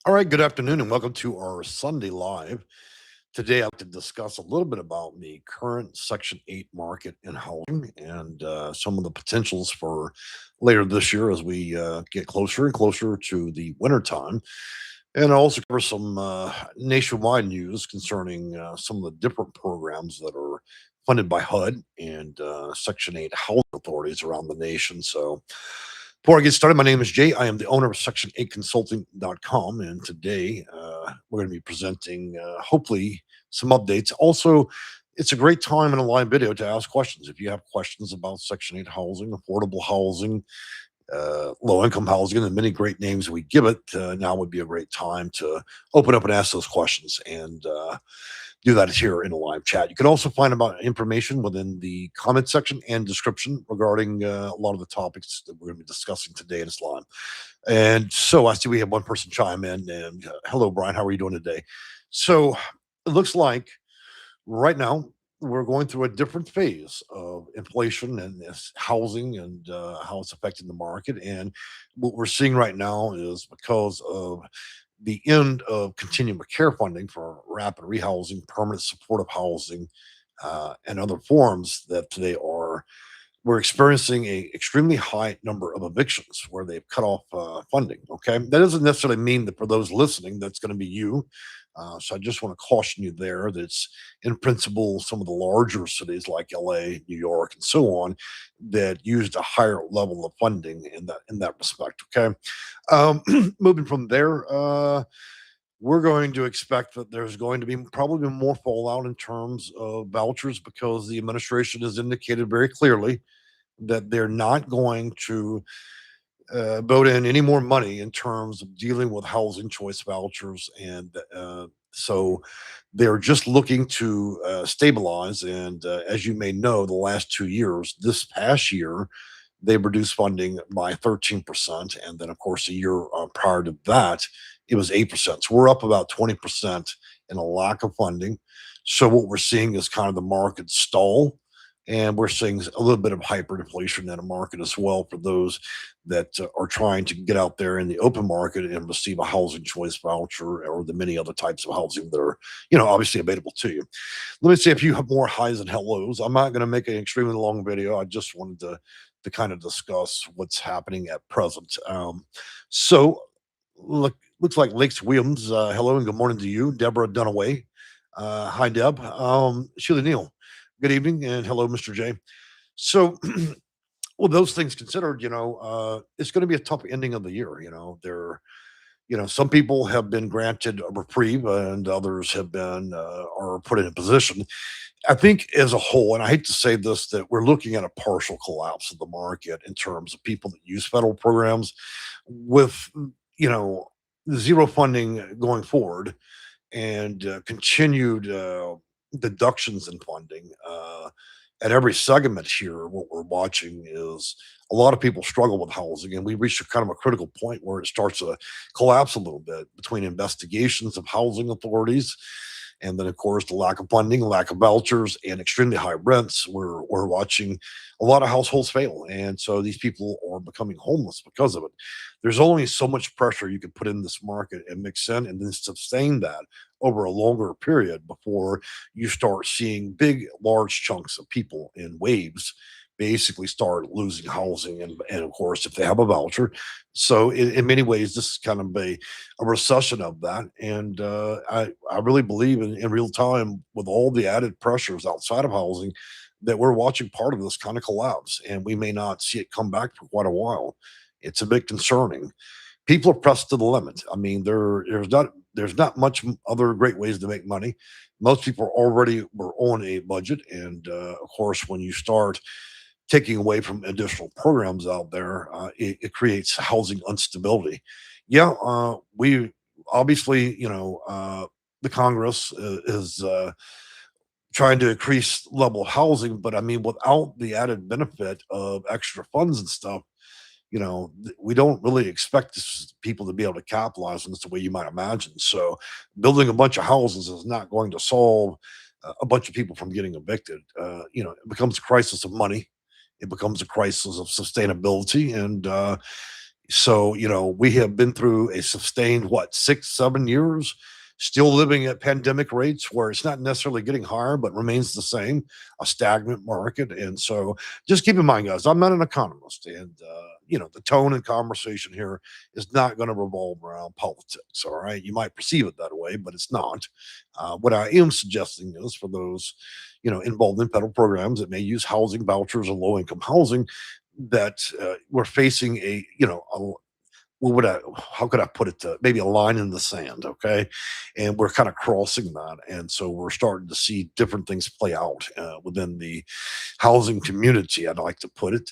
All right, good afternoon and welcome to our Sunday Live. Today, I'd like to discuss a little bit about the current Section 8 market in housing and some of the potentials for later this year as we get closer and closer to the wintertime. And also cover some nationwide news concerning some of the different programs that are funded by HUD and Section 8 housing authorities around the nation. So, before I get started, my name is Jay. I am the owner of Section8Consulting.com. And today we're going to be presenting, hopefully, some updates. Also, it's a great time in a live video to ask questions. If you have questions about Section 8 housing, affordable housing, low income housing, and the many great names we give it, now would be a great time to open up and ask those questions and do that here in a live chat. You can also find about information within the comment section and description regarding a lot of the topics that we're going to be discussing today in this live. And so I see we have one person chime in. And hello, Brian. How are you doing today? So it looks like right now we're going through a different phase of inflation and this housing and how it's affecting the market. And what we're seeing right now is because of the end of continuum of care funding for rapid rehousing, permanent supportive housing, and other forms that they are we're experiencing a extremely high number of evictions where they've cut off funding. Okay, that doesn't necessarily mean that for those listening, that's going to be you. So I just want to caution you there. That's in principle some of the larger cities like LA, New York, and so on that used a higher level of funding in that respect. Okay, um, moving from there. We're going to expect that there's going to be probably more fallout in terms of vouchers because the administration has indicated very clearly that they're not going to vote in any more money in terms of dealing with housing choice vouchers. And so they're just looking to stabilize. And as you may know, the last 2 years, this past year, they reduced funding by 13%. And then, of course, a year prior to that, it was 8%. So we're up about 20% in a lack of funding. So what we're seeing is kind of the market stall, and we're seeing a little bit of hyperinflation in the market as well for those that are trying to get out there in the open market and receive a housing choice voucher or the many other types of housing that are, obviously available to you. Let me say a few more highs and hellos. I'm not going to make an extremely long video. I just wanted to kind of discuss what's happening at present. So looks like Lakes Williams. Hello and good morning to you, Deborah Dunaway. Hi, Deb. Sheila Neal. Good evening and hello, Mr. J. So, well, those things considered, it's going to be a tough ending of the year. Some people have been granted a reprieve and others have been are put in a position. I think as a whole, and I hate to say this, that we're looking at a partial collapse of the market in terms of people that use federal programs with, you know, zero funding going forward and continued deductions in funding. At every segment here, what we're watching is a lot of people struggle with housing, and we reached a kind of a critical point where it starts to collapse a little bit between investigations of housing authorities and then, of course, the lack of funding, lack of vouchers, and extremely high rents. We're watching a lot of households fail, and so these people are becoming homeless because of it. There's only so much pressure you can put in this market and mix in, and then sustain that over a longer period before you start seeing big, large chunks of people in waves basically start losing housing and of course if they have a voucher. So in many ways this is kind of a recession of that. And I really believe in real time with all the added pressures outside of housing that we're watching part of this kind of collapse and we may not see it come back for quite a while. It's a bit concerning. People are pressed to the limit. I mean, there's not much other great ways to make money. Most people already were on a budget, and of course, when you start taking away from additional programs out there, it creates housing instability. Yeah, we obviously, the Congress is trying to increase level of housing, but I mean, without the added benefit of extra funds and stuff, we don't really expect people to be able to capitalize on this the way you might imagine. So, building a bunch of houses is not going to solve a bunch of people from getting evicted. It becomes a crisis of money. It becomes a crisis of sustainability, and So, we have been through a sustained, what, 6, 7 years, still living at pandemic rates where it's not necessarily getting higher, but remains the same, a stagnant market. And so just keep in mind, guys, I'm not an economist. And, the tone and conversation here is not going to revolve around politics. All right. You might perceive it that way, but it's not. What I am suggesting is for those, involved in federal programs that may use housing vouchers and low income housing that we're facing what would I, how could I put it? Maybe a line in the sand, okay, and we're kind of crossing that, and so we're starting to see different things play out within the housing community. I'd like to put it.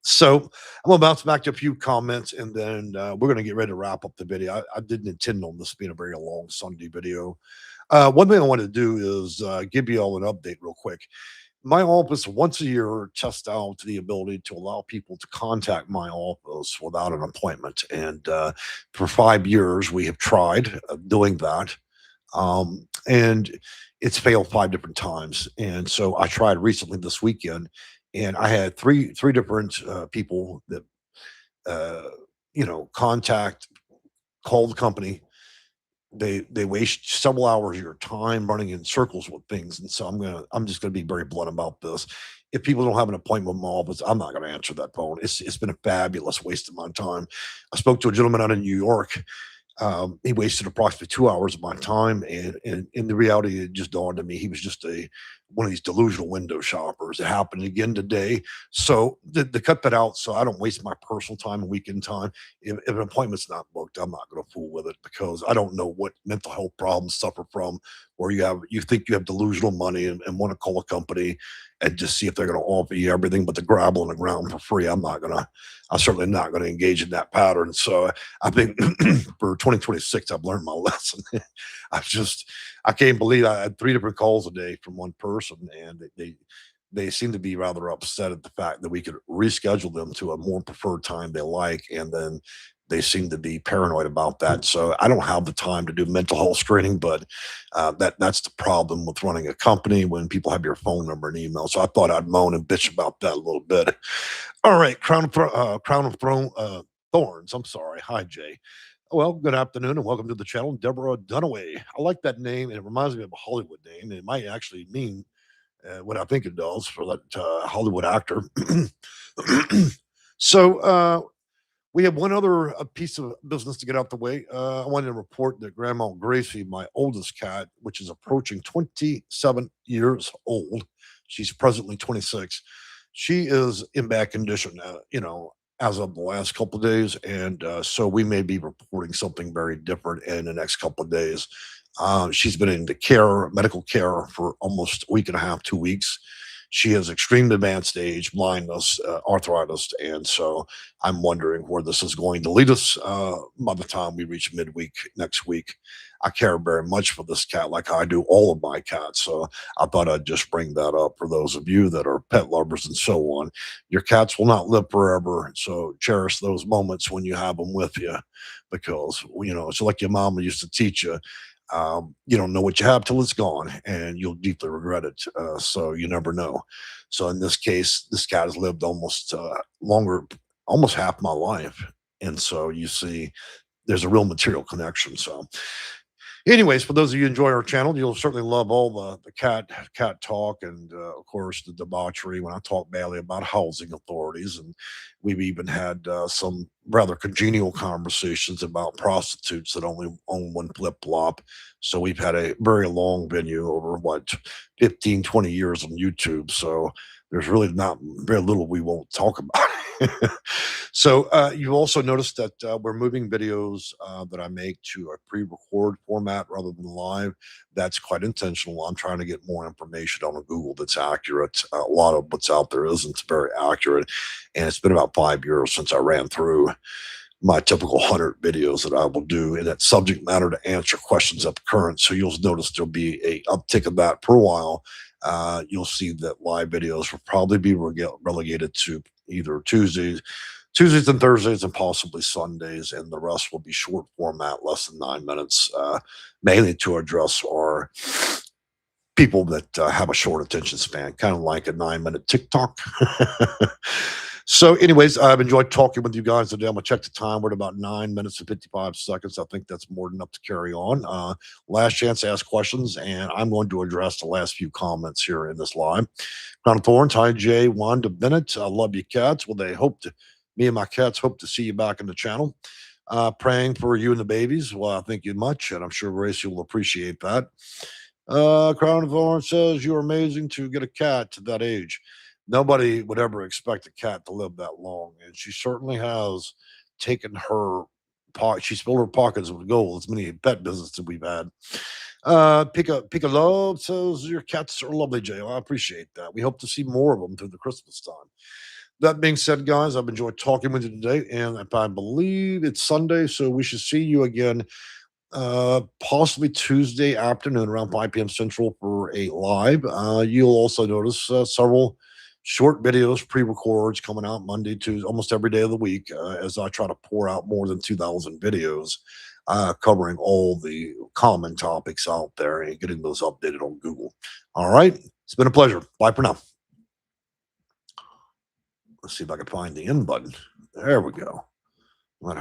So I'm gonna bounce back to a few comments, and then we're gonna get ready to wrap up the video. I didn't intend on this being a very long Sunday video. One thing I want to do is give you all an update real quick. My office once a year tests out the ability to allow people to contact my office without an appointment. And for 5 years, we have tried doing that. And it's failed 5 different times. And so I tried recently this weekend, and I had three different people that uh, contact call the company. They waste several hours of your time running in circles with things, and so I'm just gonna be very blunt about this. If people don't have an appointment with my office, I'm not gonna answer that phone. It's been a fabulous waste of my time. I spoke to a gentleman out in New York. He wasted approximately 2 hours of my time, and in the reality, it just dawned on me he was just a one of these delusional window shoppers. It happened again today. So to cut that out, so I don't waste my personal time and weekend time. If an appointment's not booked, I'm not going to fool with it because I don't know what mental health problems suffer from, where you think you have delusional money and want to call a company and just see if they're going to offer you everything but the gravel on the ground for free. I'm certainly not going to engage in that pattern. So I think for 2026, I've learned my lesson. I can't believe I had three different calls a day from one person, and they seem to be rather upset at the fact that we could reschedule them to a more preferred time they like, and then they seem to be paranoid about that. So I don't have the time to do mental health screening, but that's the problem with running a company when people have your phone number and email. So I thought I'd moan and bitch about that a little bit. All right, crown of throne thorns. I'm sorry. Hi, Jay. Well, good afternoon and welcome to the channel, Deborah Dunaway. I like that name, and it reminds me of a Hollywood name. It might actually mean what I think it does for that Hollywood actor. So we have one other piece of business to get out the way. I wanted to report that Grandma Gracie, my oldest cat, which is approaching 27 years old, she's presently 26. She is in bad condition, as of the last couple of days, and so we may be reporting something very different in the next couple of days. She's been in the medical care, for almost a week and a half, 2 weeks. She has extreme advanced age, blindness, arthritis, and so I'm wondering where this is going to lead us by the time we reach midweek next week. I care very much for this cat, like I do all of my cats. So I thought I'd just bring that up for those of you that are pet lovers and so on. Your cats will not live forever, so cherish those moments when you have them with you, because it's like your mama used to teach you. You don't know what you have till it's gone, and you'll deeply regret it. So you never know. So in this case, this cat has lived almost longer, almost half my life, and so you see, there's a real material connection. So anyways, for those of you who enjoy our channel, you'll certainly love all the cat talk, and of course the debauchery when I talk badly about housing authorities, and we've even had some rather congenial conversations about prostitutes that only own one flip flop. So we've had a very long venue over what 15, 20 years on YouTube. So there's really not very little we won't talk about. So you also noticed that we're moving videos that I make to a pre-record format rather than live. That's quite intentional. I'm trying to get more information on Google that's accurate. A lot of what's out there isn't very accurate, and it's been about 5 years since I ran through my typical 100 videos that I will do in that subject matter to answer questions of current. So you'll notice there'll be a uptick of that for a while. You'll see that live videos will probably be relegated to either Tuesdays and Thursdays, and possibly Sundays, and the rest will be short format, less than 9 minutes, mainly to address our people that have a short attention span, kind of like a 9-minute TikTok. So, anyways, I've enjoyed talking with you guys today. I'm gonna check the time. We're at about 9 minutes and 55 seconds. I think that's more than enough to carry on. Last chance to ask questions, and I'm going to address the last few comments here in this live. Crown of Thorns, hi Jay, Wanda Bennett. I love you, cats. Well, me and my cats hope to see you back in the channel. Praying for you and the babies. Well, I thank you much, and I'm sure Gracie will appreciate that. Crown of Thorns says you're amazing to get a cat to that age. Nobody would ever expect a cat to live that long, and she certainly has taken her she's filled her pockets with gold. As many pet visits that we've had. Pika Love says your cats are lovely, Jay. I appreciate that. We hope to see more of them through the Christmas time. That being said, guys, I've enjoyed talking with you today, and I believe it's Sunday, so we should see you again possibly Tuesday afternoon around 5 p.m. Central for a live. You'll also notice several short videos, pre-records coming out Monday, Tuesday, almost every day of the week, as I try to pour out more than 2,000 videos covering all the common topics out there and getting those updated on Google. All right, it's been a pleasure. Bye for now. Let's see if I can find the end button. There we go. How many